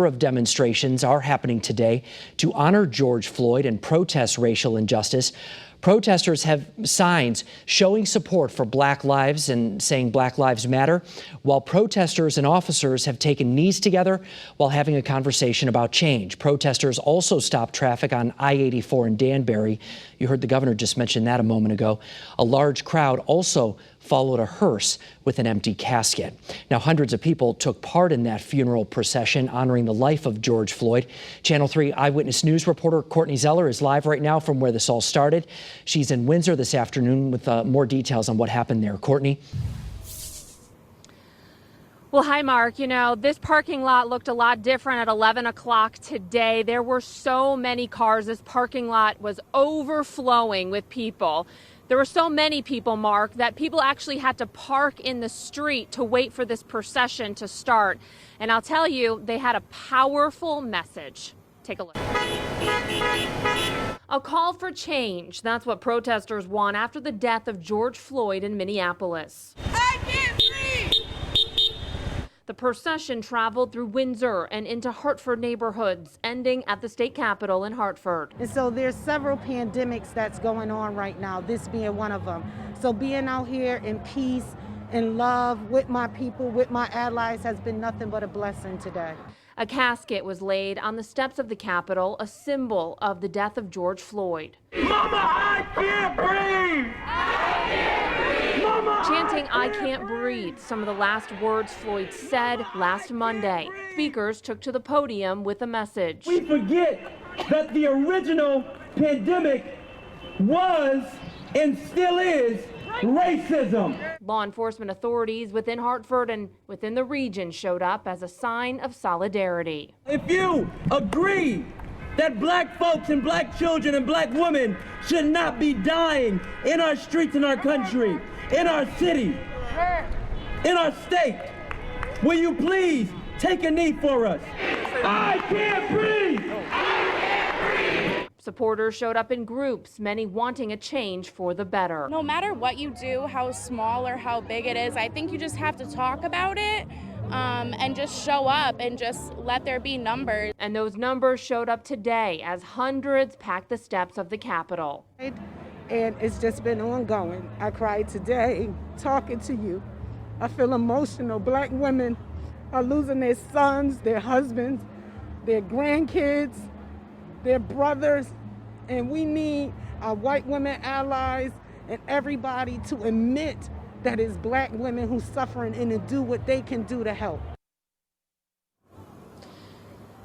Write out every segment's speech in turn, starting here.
Of demonstrations are happening today to honor George Floyd and protest racial injustice. Protesters have signs showing support for Black lives and saying Black Lives Matter, while protesters and officers have taken knees together while having a conversation about change. Protesters also stopped traffic on I-84 in Danbury. You heard the governor just mention that a moment ago. A large crowd also followed a hearse with an empty casket. Now, hundreds of people took part in that funeral procession honoring the life of George Floyd. Channel 3 Eyewitness News reporter Courtney Zeller is live right now from where this all started. She's in Windsor this afternoon with more details on what happened there. Courtney? Well, hi, Mark. You know, this parking lot looked a lot different at 11 o'clock today. There were so many cars. This parking lot was overflowing with people. There were so many people, Mark, that people actually had to park in the street to wait for this procession to start. And I'll tell you, they had a powerful message. Take a look. A call for change. That's what protesters want after the death of George Floyd in Minneapolis. I can't breathe! The procession traveled through Windsor and into Hartford neighborhoods, ending at the state capitol in Hartford. And so there's several pandemics that's going on right now, this being one of them. So being out here in peace and love with my people, with my allies, has been nothing but a blessing today. A casket was laid on the steps of the Capitol, a symbol of the death of George Floyd. Mama, I can't breathe! I can't breathe! Mama, Chanting, "I can't breathe," some of the last words Floyd said last Monday. Speakers took to the podium with a message. We forget that the original pandemic was and still is racism. Law enforcement authorities within Hartford and within the region showed up as a sign of solidarity. If you agree that Black folks and Black children and Black women should not be dying in our streets in our country, in our city, in our state, will you please take a knee for us? I can't breathe! Supporters showed up in groups, many wanting a change for the better. No matter what you do, how small or how big it is, I think you just have to talk about it and just show up and just let there be numbers. And those numbers showed up today as hundreds packed the steps of the Capitol. And it's just been ongoing. I cried today talking to you. I feel emotional. Black women are losing their sons, their husbands, their grandkids, their brothers, and we need our white women allies and everybody to admit that it's Black women who's suffering and to do what they can do to help.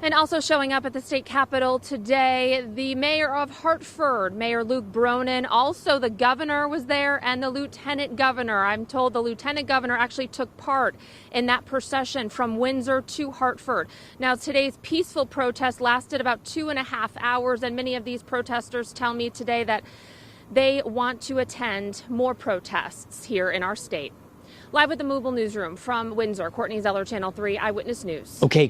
And also showing up at the state capitol today, the mayor of Hartford, Mayor Luke Bronin. Also, the governor was there and the lieutenant governor. I'm told the lieutenant governor actually took part in that procession from Windsor to Hartford. Now, today's peaceful protest lasted about 2.5 hours, and many of these protesters tell me today that they want to attend more protests here in our state. Live with the Mobile Newsroom from Windsor, Courtney Zeller, Channel 3 Eyewitness News. Okay.